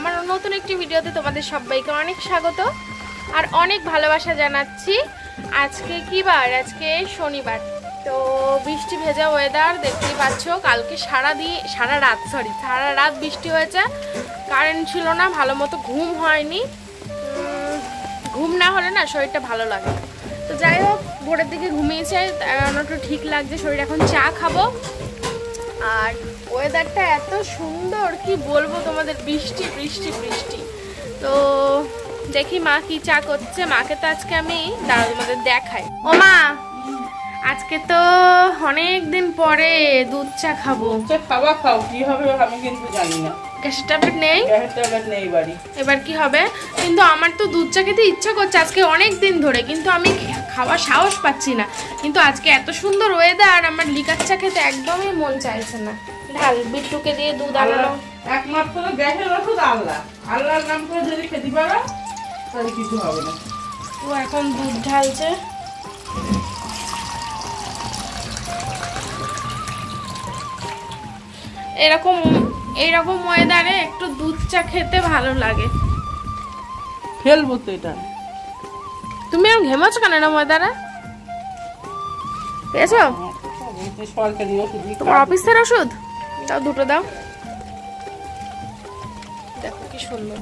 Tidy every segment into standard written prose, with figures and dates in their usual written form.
আমার নতুন একটি ভিডিওতে তোমাদের সবাইকে অনেক স্বাগত আর অনেক ভালোবাসা জানাচ্ছি। আজকে কি বার? আজকে শনিবার। তো বৃষ্টি ভেজা ওয়েদার দেখতেই পাচ্ছ। কালকে সারা রাত বৃষ্টি হয়েছে, কারেন্ট ছিল না, ভালো মতো ঘুম হয়নি। ঘুম না হলে না শরীরটা ভালো লাগে। তো যাই হোক, ভোরের দিকে ঘুমিয়েছে, একটু ঠিক লাগছে শরীর। এখন চা খাবো। আর ওয়েদারটা এত সুন্দর, কি বলবো তোমাদের, বৃষ্টি বৃষ্টি বৃষ্টি। তো দেখি মা কি চা করছে। মাকে তো আজকে আমি দাঁড়াও তোমাদের দেখাই। ও মা, আজকে তো অনেক দিন পরে দুধ চা খাবো। খাও, কি হবে আমি কিন্তু জানি না। গ্যাসের ট্যাবলেট নেই, এবার কি হবে? কিন্তু আমার তো দুধ চা খেতে ইচ্ছা করছে আজকে অনেক দিন ধরে, কিন্তু আমি খাওয়ার সাহস পাচ্ছি না। কিন্তু আজকে এত সুন্দর ওয়েদার, আমার লিকার চা খেতে একদমই মন চাইছে না। ঢাল বিট্টুকে দিয়ে দুধ আনানো। একমাত্র গ্যাসের ওষুধ আল্লাহ, আল্লাহর নাম করে যদি খেতে পারো তাহলে কিছু হবে না। ও এখন দুধ ঢালছে। এইরকম ওয়েদারে একটু দুধ চা খেতে ভালো লাগে। ফেলবো তো এটা। তুমি আর ঘেমাচ্ছ কেন না ওয়েদারে? পেয়েছো সরকারি ওষুধ, তোমার অফিসের ওষুধ? দাও, দুটো দাও। দেখো কি সুন্দর।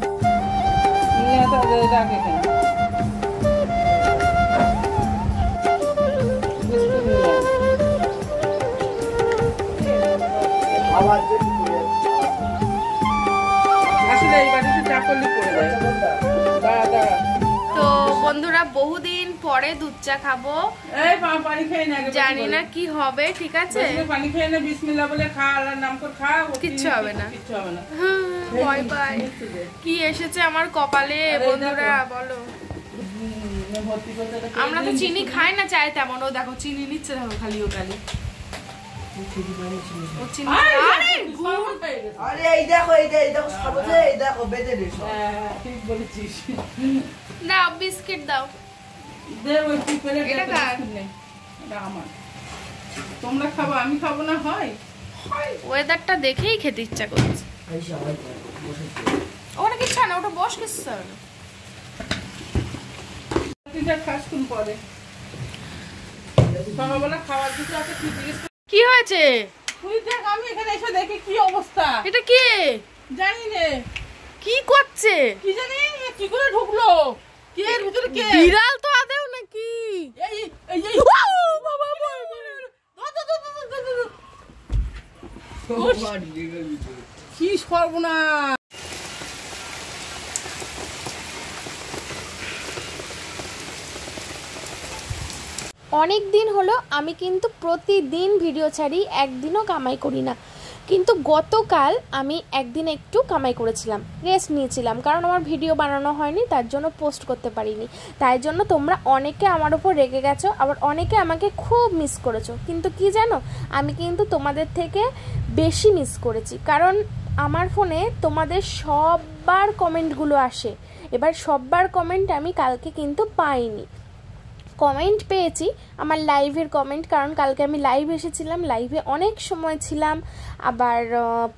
তো বন্ধুরা, বহুদিন পরে দুধ চা খাবো। জানি না কি হবে, ঠিক আছে? পানি খেয়ে নে, বিসমিল্লাহ বলে খা, আল্লাহর নাম করে খা, কিচ্ছু হবে না। ভয় পাই। কি এসেছে আমার কপালে বন্ধুরা বলো। আমরা তো চিনি খাই না চাই তেমন। ও দেখো চিনি নিচ্ছে, দেখো খালি ও খালি। দাও বিস্কিট দাও। তোমরা খাবো, আমি খাবো না? হয় ওয়েদারটা দেখেই খেতে ইচ্ছা করছে। ওটা কিচ্ছু না, ওটা বস কিচ্ছু না। কি হয়েছে? আমি এখানে এসে দেখি কি অবস্থা। এটা কে? জানি না কি করছে, কি জানি কি করে ঢুকলো। কি এর ভিতরে কে? বিড়াল তো আদেও নাকি? কি সর্বনাশ। অনেক দিন হলো আমি কিন্তু প্রতিদিন ভিডিও ছাড়ি, একদিনও কামাই করি না। কিন্তু গতকাল আমি একদিন একটু কামাই করেছিলাম, রেস্ট নিয়েছিলাম, কারণ আমার ভিডিও বানানো হয়নি, তার জন্য পোস্ট করতে পারিনি। তাই জন্য তোমরা অনেকে আমার ওপর রেগে গেছো, আবার অনেকে আমাকে খুব মিস করেছো। কিন্তু কি জানো, আমি কিন্তু তোমাদের থেকে বেশি মিস করেছি, কারণ আমার ফোনে তোমাদের সববার কমেন্টগুলো আসে। এবার সববার কমেন্ট আমি কালকে কিন্তু পাইনি। কমেন্ট পেয়েছি আমার লাইভের কমেন্ট, কারণ কালকে আমি লাইভ এসেছিলাম, লাইভে অনেক সময় ছিলাম। আবার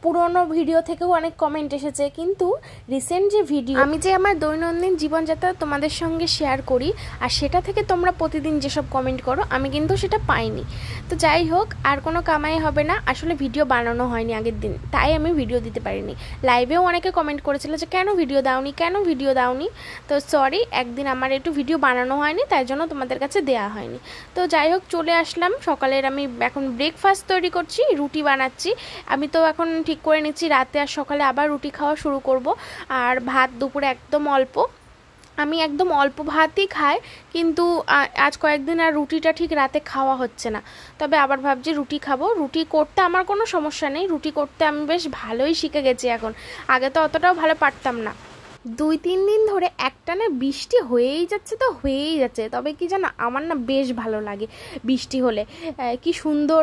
পুরনো ভিডিও থেকেও অনেক কমেন্ট এসেছে। কিন্তু রিসেন্ট যে ভিডিও আমি যে আমার দৈনন্দিন জীবনযাত্রা তোমাদের সঙ্গে শেয়ার করি, আর সেটা থেকে তোমরা প্রতিদিন যেসব কমেন্ট করো, আমি কিন্তু সেটা পাইনি। তো যাই হোক, আর কোনো কামাই হবে না। আসলে ভিডিও বানানো হয়নি আগের দিন, তাই আমি ভিডিও দিতে পারিনি। লাইভেও অনেকে কমেন্ট করেছিল যে কেন ভিডিও দাওনি। তো সরি, একদিন আমার একটু ভিডিও বানানো হয়নি, তাই জন্য তোমাদের কাছে দেয়া হয়নি। তো যাই হোক, চলে আসলাম। সকালের আমি এখন ব্রেকফাস্ট তৈরি করছি, রুটি বানাচ্ছি। আমি তো এখন ঠিক করে নিচ্ছি রাতে আর সকালে আবার রুটি খাওয়া শুরু করব। আর ভাত দুপুরে একদম অল্প, আমি একদম অল্প ভাতই খাই। কিন্তু আজ কয়েকদিন আর রুটিটা ঠিক রাতে খাওয়া হচ্ছে না। তবে আবার ভাবছি রুটি খাবো। রুটি করতে আমার কোনো সমস্যা নেই, রুটি করতে আমি বেশ ভালোই শিখে গেছি এখন। আগে তো অতটাও ভালো পারতাম না। 2-3 দিন ধরে একটানা বৃষ্টি হয়েই যাচ্ছে তো হয়েই যাচ্ছে। তবে কি জানো, আমার না বেশ ভালো লাগে বৃষ্টি হলে, কি সুন্দর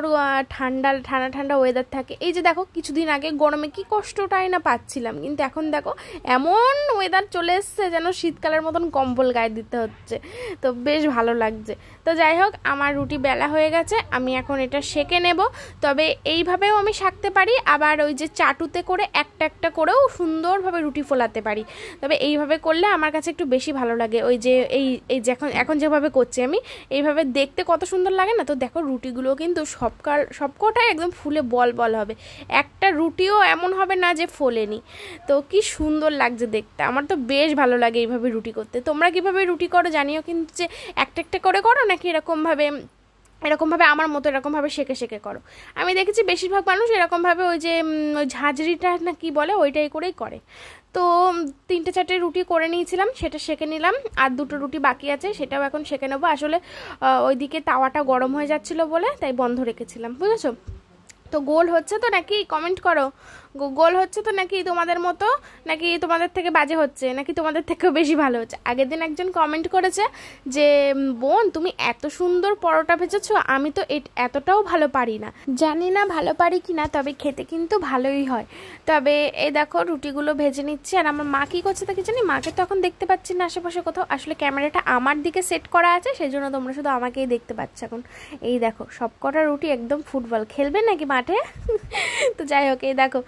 ঠান্ডা ঠান্ডা ঠান্ডা ওয়েদার থাকে। এই যে দেখো কিছুদিন আগে গরমে কি কষ্টটাই না পাচ্ছিলাম, কিন্তু এখন দেখো এমন ওয়েদার চলে এসছে যেন শীতকালের মতন কম্বল গায়ে দিতে হচ্ছে, তো বেশ ভালো লাগছে। তো যাই হোক, আমার রুটি বেলা হয়ে গেছে, আমি এখন এটা সেঁকে নেব। তবে এইভাবেও আমি শাকতে পারি, আবার ওই যে চাটুতে করে একটা একটা করেও সুন্দরভাবে রুটি ফোলাতে পারি। তবে এইভাবে করলে আমার কাছে একটু বেশি ভালো লাগে। ওই যে এই এখন যেভাবে করছি আমি, এইভাবে দেখতে কত সুন্দর লাগে না। তো দেখো রুটিগুলো কিন্তু সবকটাই একদম ফুলে বল বল হবে, একটা রুটিও এমন হবে না যে ফোলেনি। তো কি সুন্দর লাগছে দেখতে, আমার তো বেশ ভালো লাগে এইভাবে রুটি করতে। তোমরা কিভাবে রুটি করো জানিও কিন্তু, যে একটা একটা করে করো নাকি এরকমভাবে আমার মতো এরকমভাবে সেঁকে সেঁকে করো। আমি দেখেছি বেশিরভাগ মানুষ এরকমভাবে ওই যে ওই ঝাঁঝরিটা না কি বলে ওইটাই করেই করে। তো 3-4টে রুটি করে নিয়েছিলাম, সেটা সেঁকে নিলাম। আর 2টো রুটি বাকি আছে, সেটাও এখন সেঁকে নেবো। আসলে ওইদিকে তাওয়াটা গরম হয়ে যাচ্ছিলো বলে তাই বন্ধ রেখেছিলাম, বুঝেছো? তো গোল হচ্ছে তো নাকি কমেন্ট করো, গোল হচ্ছে তো নাকি তোমাদের মতো, নাকি তোমাদের থেকে বাজে হচ্ছে, নাকি তোমাদের থেকেও বেশি ভালো হচ্ছে। আগের দিন একজন কমেন্ট করেছে যে বোন তুমি এত সুন্দর পরোটা ভেজেছো, আমি তো এতটাও ভালো পারি না। জানি না ভালো পারি কিনা, তবে খেতে কিন্তু ভালোই হয়। তবে এই দেখো রুটিগুলো ভেজে নিচ্ছি। আর আমার মা কী করছে তা কি জানি, মাকে তো এখন দেখতে পাচ্ছি না আশেপাশে কোথাও। আসলে ক্যামেরাটা আমার দিকে সেট করা আছে, সেই জন্য তোমরা শুধু আমাকেই দেখতে পাচ্ছ এখন। এই দেখো সবকটা রুটি একদম ফুটবল খেলবে নাকি মাঠে। তো যাই হোক, এই দেখো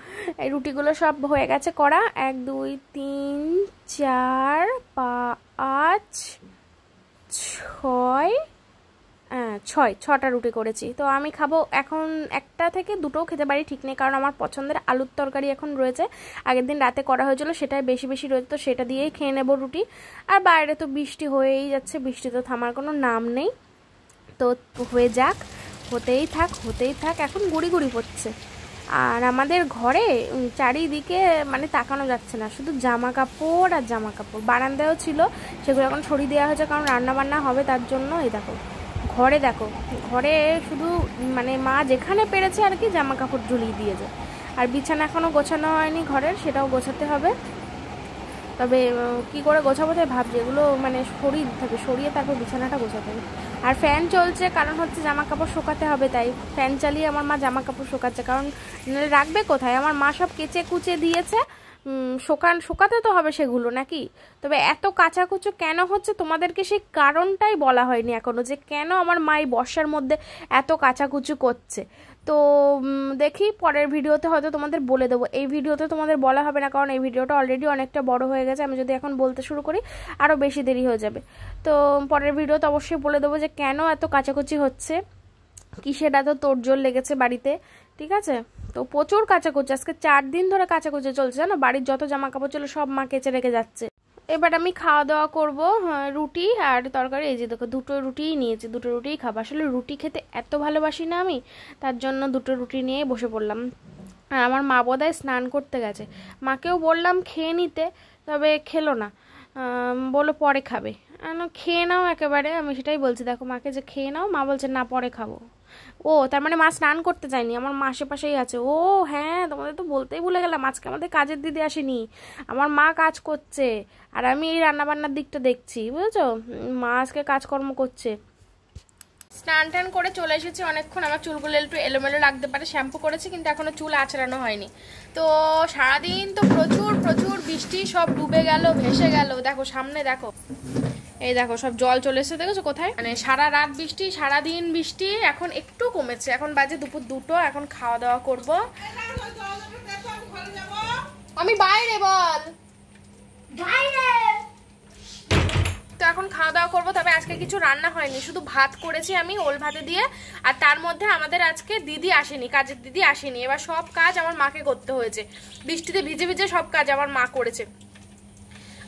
এই রুটিগুলো সব হয়ে গেছে করা। 1 2 3 4 5 6 6টা রুটি করেছি। তো আমি খাবো এখন 1টা থেকে 2টোও খেতে পারি, ঠিক নেই, কারণ আমার পছন্দের আলুর তরকারি এখন রয়েছে, আগের দিন রাতে করা হয়েছিল সেটাই বেশি বেশি রয়েছে, তো সেটা দিয়েই খেয়ে নেবো রুটি। আর বাইরে তো বৃষ্টি হয়েই যাচ্ছে, বৃষ্টি তো থামার কোনো নাম নেই। তো হয়ে যাক, হতেই থাক, এখন গুড়ি গুড়ি পড়ছে। আর আমাদের ঘরে চারিদিকে মানে তাকানো যাচ্ছে না, শুধু জামা কাপড় আর জামা কাপড়। বারান্দায়ও ছিল, সেগুলো এখন ছড়িয়ে দেওয়া হয়েছে, কারণ রান্না বান্না হবে তার জন্য। এই দেখো ঘরে শুধু মানে মা যেখানে পেরেছে আর কি জামা কাপড় ঝুলিয়ে দিয়েছে। আর বিছানা এখনও গোছানো হয়নি ঘরের, সেটাও গোছাতে হবে। তবে কি করে গোছাবো তাই ভাবছি, এগুলো মানে সরিয়ে তারপর বিছানাটা গোছাতে হবে। আর ফ্যান চলছে, কারণ হচ্ছে জামা কাপড় শোকাতে হবে, তাই ফ্যান চালিয়ে আমার মা জামা কাপড় শোকাচ্ছে, কারণ রাখবে কোথায়। আমার মা সব কেচে কুচে দিয়েছে, শোকাতে তো হবে সেগুলো নাকি। তবে এত কাচাকুচো কেন হচ্ছে তোমাদেরকে সেই কারণটাই বলা হয়নি এখনো, যে কেন আমার মা এই বর্ষার মধ্যে এত কাচাকুচু করছে। তো দেখি পরের ভিডিওতে হয়তো তোমাদের বলে দেবো, এই ভিডিওতে তোমাদের বলা হবে না, কারণ এই ভিডিওটা অলরেডি অনেকটা বড় হয়ে গেছে। আমি যদি এখন বলতে শুরু করি আরও বেশি দেরি হয়ে যাবে। তো পরের ভিডিওতে অবশ্যই বলে দেবো যে কেন এত কাচাকুচি হচ্ছে, কিসের এত তোড়জোড় লেগেছে বাড়িতে, ঠিক আছে? তো প্রচুর কাচাকুচি, আজকে 4 দিন ধরে কাচাকুচি চলছে, জানো? বাড়ির যত জামা কাপড় ছিল সব মা কেচে রেখে যাচ্ছে। এবার আমি খাওয়া দাওয়া করবো, রুটি আর তরকারি। এই যে দেখো 2টো রুটিই নিয়েছি, 2টো রুটিই খাবো। আসলে রুটি খেতে এত ভালোবাসি না আমি, তার জন্য 2টো রুটি নিয়েই বসে পড়লাম। আর আমার মা বোধহয় স্নান করতে গেছে, মাকেও বললাম খেয়ে নিতে, তবে খেলো না, বললো পরে খাবে। খেয়ে নাও একেবারে, আমি সেটাই বলছি দেখো মাকে যে খেয়ে নাও, মা বলছে না পরে খাবো। ও তার মানে মা স্নান করতে যায়নি, আমার মা আশেপাশেই আছে। ও হ্যাঁ, তোমাদের তো বলতেই ভুলে গেলাম, আজকে আমাদের কাজের দিদি আসেনি, আমার মা কাজ করছে আর আমি এই রান্নাবান্নার দিকটা দেখছি, বুঝেছো? মা আজকে কাজকর্ম করছে। স্নান টান করে চলে এসেছি অনেকক্ষণ। আমার চুলগুলো একটু এলোমেলো লাগতে পারে, শ্যাম্পু করেছি কিন্তু এখনো চুল আঁচড়ানো হয়নি। তো সারাদিন তো প্রচুর বৃষ্টি, সব ডুবে গেল, ভেসে গেল। দেখো সামনে দেখো, এই দেখো সব জল চলে এসেছে, দেখেছো কোথায়? মানে সারা রাত বৃষ্টি, সারাদিন বৃষ্টি, এখন একটু কমেছে, এখন বাজে দুপুর 2টো। এখন খাওয়া দাওয়া করব। আমি বাইরে, বল বাইরে। তো এখন খাওয়া দাওয়া করবো। তবে আজকে কিছু রান্না হয়নি, শুধু ভাত করেছি আমি ওল ভাতে দিয়ে। আর তার মধ্যে আমাদের আজকে দিদি আসেনি, কাজের দিদি আসেনি, এবার সব কাজ আমার মাকে করতে হয়েছে। বৃষ্টিতে ভিজে ভিজে সব কাজ আমার মা করেছে।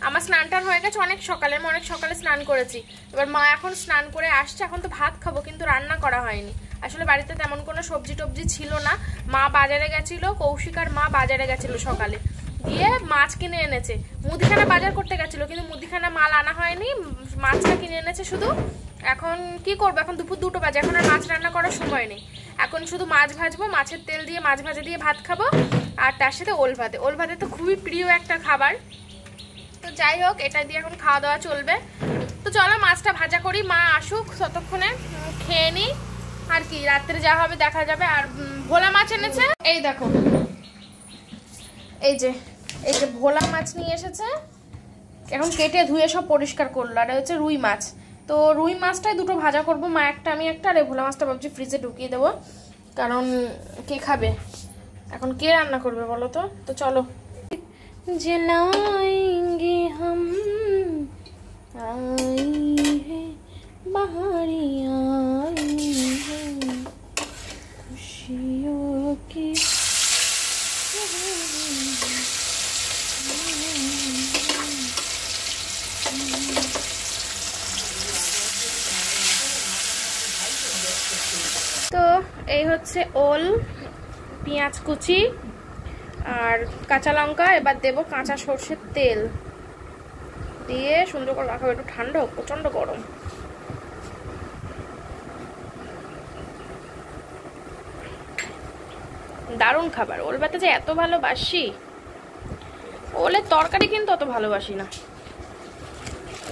আমার স্নান টান হয়ে গেছে অনেক সকালে, আমি অনেক সকালে স্নান করেছি। এবার মা এখন স্নান করে আসছে, এখন তো ভাত খাবো, কিন্তু রান্না করা হয়নি। আসলে বাড়িতে তেমন কোনো সবজি টবজি ছিল না, মা বাজারে গেছিল, কৌশিক আর মা বাজারে গেছিল সকালে, গিয়ে মাছ কিনে এনেছে। মুদিখানা বাজার করতে গেছিল, কিন্তু মুদিখানা মাল আনা হয়নি, মাছটা কিনে এনেছে শুধু। এখন কি করবো, এখন দুপুর 2টো বাজে, এখন আর মাছ রান্না করার সময় নেই। এখন শুধু মাছ ভাজবো, মাছের তেল দিয়ে মাছ ভাজা দিয়ে ভাত খাবো। আর তার সাথে ওল ভাতে তো খুবই প্রিয় একটা খাবার। যাই হোক, এটা দিয়ে এখন খাওয়া দাওয়া চলবে। তো চলো মাছটা ভাজা করি, মা আসুক ততক্ষণে খেয়ে নিই, আর কি রাত্রে যা হবে দেখা যাবে। আর ভোলা মাছ এনেছে, এই দেখো, এই যে ভোলা মাছ নিয়ে এসেছে, এখন কেটে ধুয়ে সব পরিষ্কার করলো। আর হচ্ছে রুই মাছ, তো রুই মাছটাই দুটো ভাজা করব, মা একটা আমি একটা, আর এই ভোলা মাছটা ভাবছি ফ্রিজে ঢুকিয়ে দেবো, কারণ কে খাবে এখন, কে রান্না করবে বলো তো। তো চলো, जलाएंगे हम आई है बाहरी आई है खुशियों की। তো এই হচ্ছে ওল, পেঁয়াজ কুচি আর কাঁচা লঙ্কা, এবার দেবো কাঁচা সর্ষের তেল দিয়ে সুন্দর করে রাখাবো। একটু ঠান্ডা হোক, প্রচন্ড গরম। দারুণ খাবার, ওল ভাতে যে এত ভালোবাসি, ওলের তরকারি কিন্তু অত ভালোবাসি না,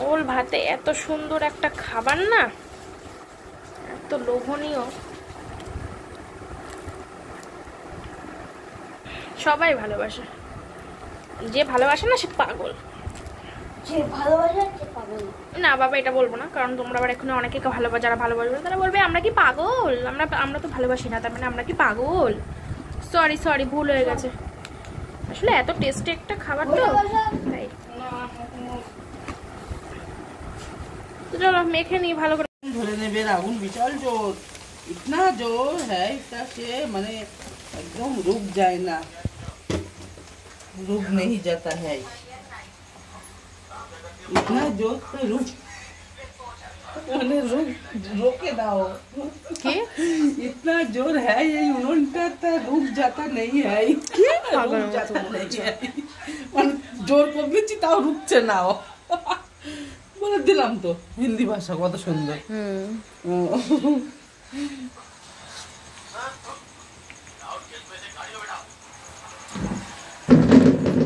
ওল ভাতে এত সুন্দর একটা খাবার না, এত লোভনীয়, সবাই ভালোবাসে, যে ভালোবাসে না সে পাগল, যে ভালোবাসে সে পাগল। না বাবা এটা বলবো না, কারণ তোমরা আবার এখানে অনেকে ভালোবাসে, যারা ভালোবাসবে তারা বলবে আমরা কি পাগল, আমরা তো ভালোবাসি না, তার মানে আমরা কি পাগল। সরি ভুল হয়ে গেছে, আসলে এত টেস্টি একটা খাবার তো তাই। তো চলো মেখে নিই ভালো করে। ধরে নেবে আগুন, বিশাল জোর, इतना जोर है इसका से माने एकदम रुक जाए ना, रुक नहीं जाता है, इतना जोर से रुक माने रोके दाओ के इतना जोर है ये उन्होंने रुक जाता नहीं है, रुक जाता नहीं है মানে জোর করলে তাও রুকছে না, বলে দিলাম তো হিন্দি ভাষা কত সুন্দর।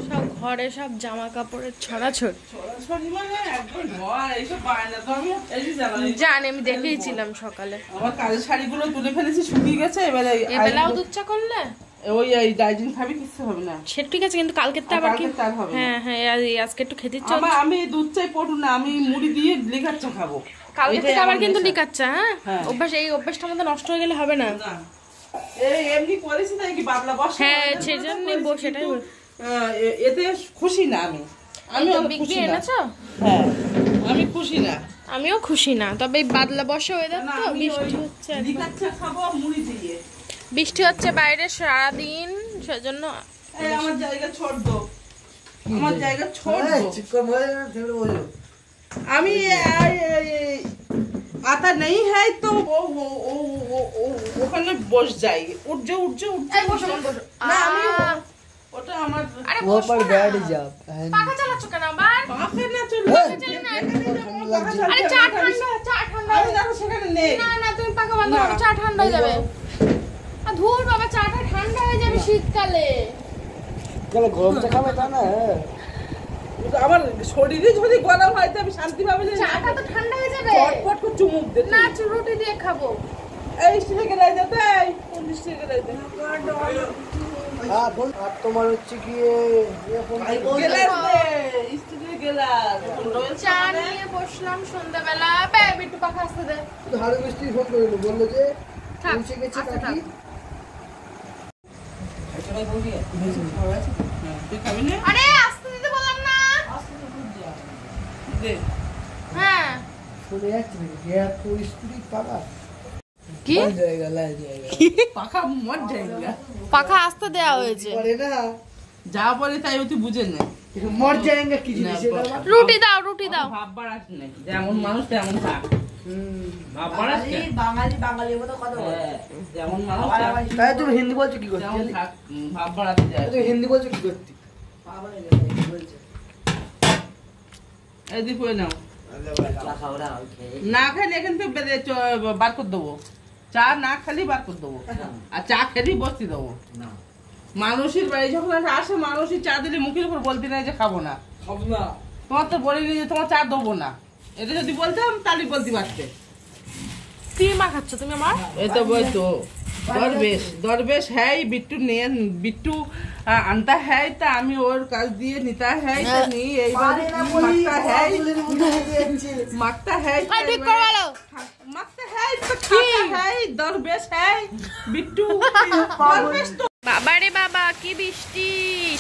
সব ঘরে সব জামা কাপড়ের ছড়াছড়, জানি আমি দেখেইছিলাম সকালে, আমার কাজের শাড়িগুলো তুলে ফেলেছি, শুকিয়ে গেছে, এবারে এবেলাও দুধ চা করলে ওই এই ডাইজিং খাবি, কিছু হবে না, সে ঠিক আছে, কিন্তু কালকে তো আবার কি, হ্যাঁ আজকে একটু খেতে ইচ্ছা, আমি দুধ চাই পটু না, আমি মুড়ি দিয়ে লিকার চা খাবো, কালকে থেকে আবার কিন্তু লিকাচ্ছা, হ্যাঁ অভ্যাস, এই অভ্যাসটা আমাদের নষ্ট হয়ে গেলে হবে না, এই এমনি করেছি তাই কি বাবলা বস, হ্যাঁ সেজন্য সেটাই এতে খুশি না আমি বিক্রি এনেছো, হ্যাঁ আমি খুশি না, আমিও খুশি না, তবে এই বাদলা বর্ষা ওয়েদার তো, বৃষ্টি হচ্ছে, লিকার চা খাবো মুড়ি দিয়ে, বৃষ্টি হচ্ছে বাইরে সারাদিন, সেজন্য আমার জায়গা ছোট দো, আমার জায়গা ছোট দো, আমি आता नहीं है तो वो ওখানে বস যাই, উঠ যাও না, আমি ওটা আমার वो पर बैठ जा, পাখা চালাচ্ছ কেন আবার, পাখা না চলবে, আরে চা ঠান্ডা আমি জানো সেখানে নেই, না তুমি পাখা বন্ধ করো, চা ঠান্ডা হয়ে যাবে, আর ধুর বাবা চাটা ঠান্ডা হয়ে যাবে শীতকালে, গরম চা খাবে তা না, আমার শরীরে যদি গরম হয় তো আমি শান্তি পাবো না, চাটা তো ঠান্ডা হয়ে যাবে, চটপট করে চুমুক দে না রুটি দিয়ে খাবো, এই স্টিকে রাই দে, তাই কোন স্টিকে রাই দে, হ্যাঁ বল, আর তোমার হচ্ছে কি গেলাস দে, স্টিকে গেলাস, চা নিয়ে বসলাম সন্ধ্যাবেলা, একটু পাখা আসতে দে, হাড়ি মিস্ত্রি ফোন করিল, বললো যে থাক, পৌঁছে গেছে আস্তে নাকি, তুই খাবি না, আরে আসতে দিতে বললাম না, দে হ্যাঁ শুনে যাচ্ছে গ্যাপ পরিস্থিতি পাকা কি জায়গা পাখা মর যায়গা, পাখা আসতে দেওয়া হয়েছে, পরে না যা বলে তাই তুই বুঝে নে, মর যায়গা কি জিনিস এটা, রুটি দাও, ভাব বাড়াস না, যেমন মানুষ তেমন থাক, ভাব বাড়াস না, বাঙালি মতো কথা বলে, যেমন মানুষ তাই তুমি হিন্দি বলছো কি করতে, তেমন থাক, ভাব বাড়াতে যায়, তুমি হিন্দি বলছো কি করতে, এই দি কই নাও, না খালি এখান থেকে বার করে দেবো, চা না খালি বার করে দেবো, আর চা খেলেই বসতে দেবো, মানুষের বাড়ি যখন আসে মানুষের চা দিলে মুখের উপর বলতে নাই যে খাবো না, তোমার তো বলিনি যে তোমার চা দেবো না, এটা যদি বলতাম তাহলে বলতে পারতে। কি মা খাচ্ছ তুমি আমার? এই তো বই তো दरवेश दरवेश है ही, बिट्टू ने बिट्टू आनता है तो आमी और काज दिए नीता है तो नहीं यही बात मांगता है मांगता है तो खाता है, दरवेश है बिट्टू दरवेश तो। বাবা রে বাবা কি বৃষ্টি,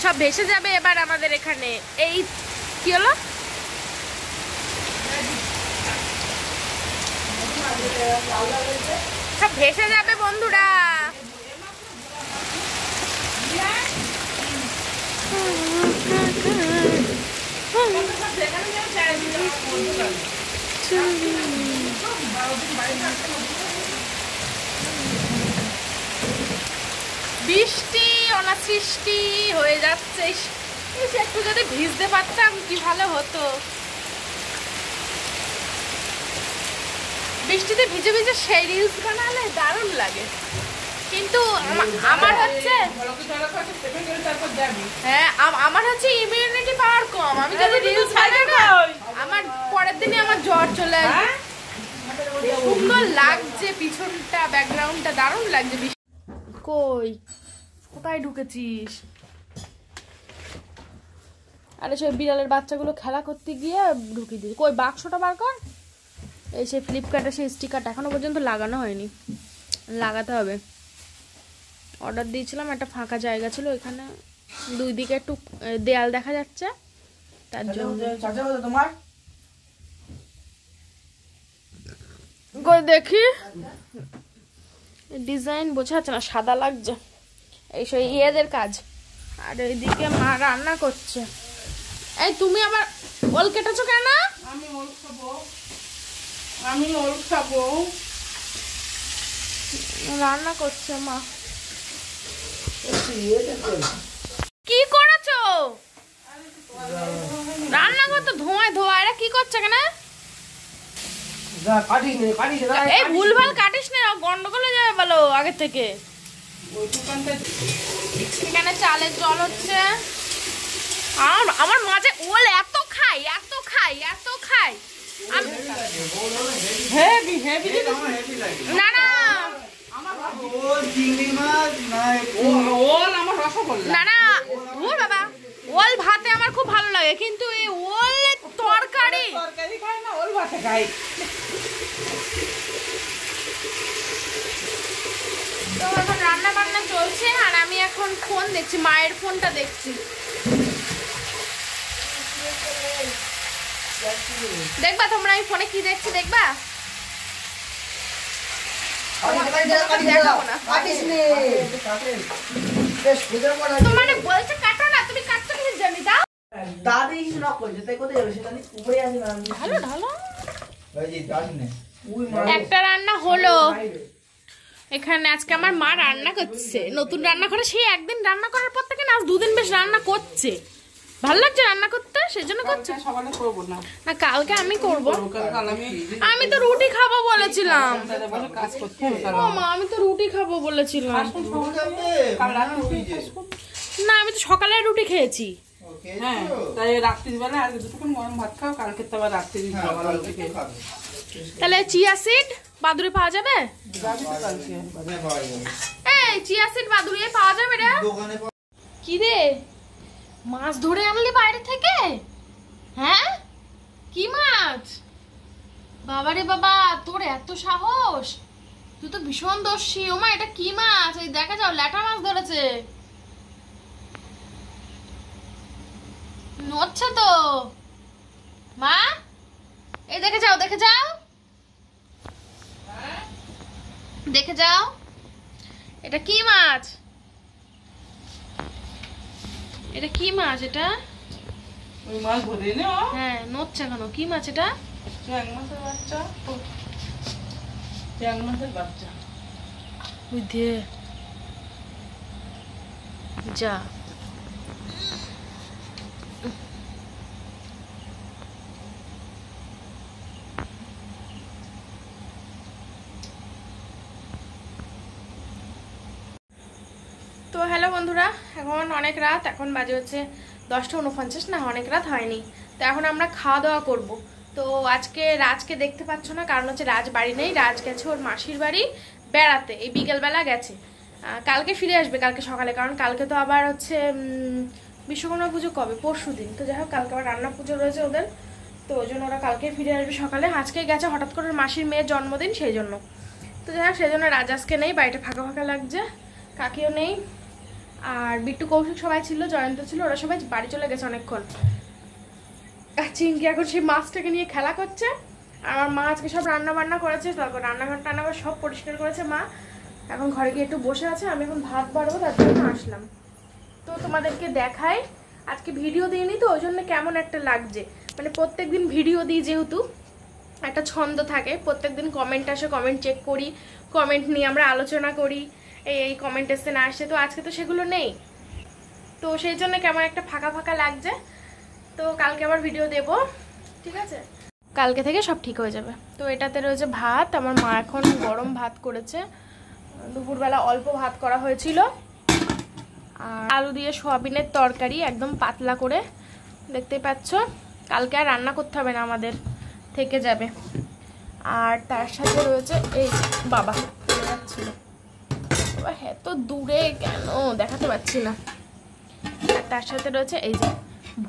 সব ভেসে যাবে এবার আমাদের এখানে। এই কি হলো? সব ভেসে যাবে বন্ধুরা। বৃষ্টি অনাসৃষ্টি হয়ে যাচ্ছে, একটু যদি ভিজতে পারতাম কি ভালো হতো। বৃষ্টিতে ভিজে ভিজে সেই রিলস বানালে দারুণ লাগে, কিন্তু আমার হচ্ছে হ্যাঁ আমার হচ্ছে ইমিউনিটি পাওয়ার কম। আমি যদি রিলস বানাই না আমার পরের দিনে আমার জ্বর চলে আসবে। সুন্দর লাগছে পিছনটা, ব্যাকগ্রাউন্ডটা দারুণ লাগছে। কই কোথায় ঢুকেছিস? আরে সেই বিড়ালের বাচ্চাগুলো খেলা করতে গিয়ে ঢুকিয়ে দিয়েছি। কই বাক্সটা বার কর। এই সেই ফ্লিপকার্টে সেই স্টিকারটা এখনো পর্যন্ত লাগানো হয়নি, লাগাতে হবে। অর্ডার দিয়েছিলাম, একটা ফাঁকা জায়গা ছিল ওইখানে, দুই দিকে একটু দেয়াল দেখা যাচ্ছে তার জন্য। কই দেখি ডিজাইন বোঝা যাচ্ছে না, সাদা লাগছে। এই সেই ইয়েদের কাজ। আর এইদিকে মা রান্না করছে। এই তুমি আবার ওল কেটেছো কেন? আমি ওল খাবো, আমি ওল খাবো। রান্না করছে মা। কি করেছো? রান্নাঘর তো ধোঁয়ায় ধোয়া। এরা কি করছে কেন? এই ভুলভাল কাটিস না, গন্ডগোল হয়ে যাবে বলো আগে থেকে। এখানে চালের জল হচ্ছে। আমার মাঝে ওল এত খাই এত খাই এত খাই। না না না না ওর বাবা, ওল ভাতে আমার খুব ভালো লাগে, কিন্তু এই ওল তরকারি খাই না, ওল ভাতে খাই। তো এখন রান্না বান্না চলছে আর আমি এখন ফোন দেখছি, মায়ের ফোনটা দেখছি। দেখবা তোমরা আমি ফোনে কি দেখছি? দেখবা? তোমার বলছে কাটো না, তুমি কাটছো কি জানি? দাও ঢালো ঢালো। একটা রান্না হলো এখানে। আজকে আমার মা রান্না করছে, নতুন রান্না করে। সেই একদিন রান্না করার পর থেকে না আজ দুদিন বেশ রান্না করছে। ভালো লাগছে রান্না করতে, সেজন্য করছে। না কালকে আমি করব। আমি তো রুটি খাবো বলেছিলাম। ও মা আমি তো রুটি খাবো বলেছিলাম। না আমি তো সকালে রুটি খেয়েছি। হ্যাঁ তাই রাত্রিবেলা আর দুটোক্ষণ গরম ভাত খাও, কালকে তো আবার রাত্রি। তাহলে চিয়া সিড বাদুড়ে পাওয়া যাবে? এই চিয়া সিড বাদুড়ে পাওয়া যাবে রে? কি রে মাছ ধরে আনলি বাইরে থেকে? হ্যাঁ কি মাছ? বাবারে বাবা তোর এত সাহস, তুই তো ভীষণ দস্যি। ও মা এটা কি মাছ? এই দেখা যাও ল্যাটা মাছ ধরেছে, নড়ছে তো। মা এই দেখে যাও দেখে যাও দেখে যাও, এটা কি মাছ? এটা কি মাছ? এটা ওই মাছ ধরে নে। হ্যাঁ নড়ছে কেন? কি মাছ এটা? চ্যাং মাছের বাচ্চা। চ্যাং মাছের বাচ্চা। ওই দে যা। তো হ্যালো বন্ধুরা, এখন অনেক রাত, এখন বাজে হচ্ছে 10টা 49। না অনেক রাত হয়নি, তো এখন আমরা খাওয়া দাওয়া করবো। তো আজকে রাজকে দেখতে পাচ্ছ না, কারণ হচ্ছে রাজ বাড়ি নেই, রাজ গেছে ওর মাসির বাড়ি বেড়াতে, এই বিকেলবেলা গেছে। কালকে ফিরে আসবে, কালকে সকালে, কারণ কালকে তো আবার হচ্ছে বিশ্বকর্মা পুজো কবে, পরশু দিন। তো যাই হোক কালকে আবার রান্না পুজো রয়েছে ওদের, তো ওই জন্য ওরা কালকে ফিরে আসবে সকালে। আজকে গেছে হঠাৎ করে মাসির মেয়ের জন্মদিন, সেই জন্য। তো যাই হোক সেই জন্য রাজ আজকে নেই, বাড়িটা ফাঁকা ফাঁকা লাগছে, কাকিও নেই। আর বিট্টু কৌশিক সবাই ছিল, জয়ন্ত ছিল, ওরা সবাই বাড়ি চলে গেছে অনেকক্ষণ। আর চিঙ্কি এখন সেই মাছটাকে নিয়ে খেলা করছে। আর আমার মা আজকে সব রান্না বান্না করেছে, তারপর রান্নাঘর টান্নাঘর সব পরিষ্কার করেছে মা। এখন ঘরে গিয়ে একটু বসে আছে, আমি এখন ভাত বাড়বো, তার জন্য আসলাম। তো তোমাদেরকে দেখাই, আজকে ভিডিও দিইনি তো ওই জন্য কেমন একটা লাগছে। মানে প্রত্যেকদিন ভিডিও দিই যেহেতু, একটা ছন্দ থাকে, প্রত্যেকদিন কমেন্ট আসে, কমেন্ট চেক করি, কমেন্ট নিয়ে আমরা আলোচনা করি, এই কমেন্ট এসে না আসে। তো আজকে তো সেগুলো নেই, তো সেই জন্য কেমন একটা ফাঁকা ফাঁকা লাগছে। তো কালকে আবার ভিডিও দেব, ঠিক আছে? কালকে থেকে সব ঠিক হয়ে যাবে। তো এটাতে রয়েছে ভাত, আমার মা এখন গরম ভাত করেছে, দুপুরবেলা অল্প ভাত করা হয়েছিল। আর আলু দিয়ে সোয়াবিনের তরকারি একদম পাতলা করে, দেখতেই পাচ্ছ। কালকে আর রান্না করতে হবে না, আমাদের থেকে যাবে। আর তার সাথে রয়েছে এই বাবা যাচ্ছিল, বাবা হ্যাঁ তো দূরে কেন দেখাতে পাচ্ছি না। আর তার সাথে রয়েছে এই যে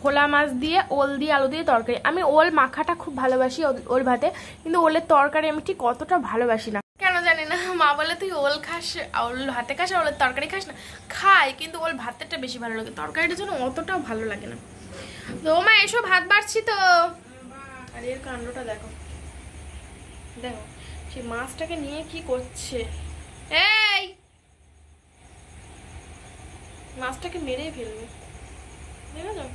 ভোলা মাছ দিয়ে ওল দিয়ে আলু দিয়ে তরকারি। আমি ওল মাখাটা খুব ভালোবাসি ওল ভাতে, কিন্তু ওলের তরকারি আমি ঠিক কতটা ভালোবাসি না, কেন জানি না। মা বলে তুই ওল খাস, ওল ভাতে খাস, ওলের তরকারি খাস না। খাই, কিন্তু ওল ভাতেরটা বেশি ভালো লাগে, তরকারিটার জন্য অতটাও ভালো লাগে না। তো মা এসো ভাত বাড়ছি তো। আর এর কাণ্ডটা দেখো, দেখো সেই মাছটাকে নিয়ে কি করছে। এই মাছটাকে মেরেই ফেলবে, দেখো তো।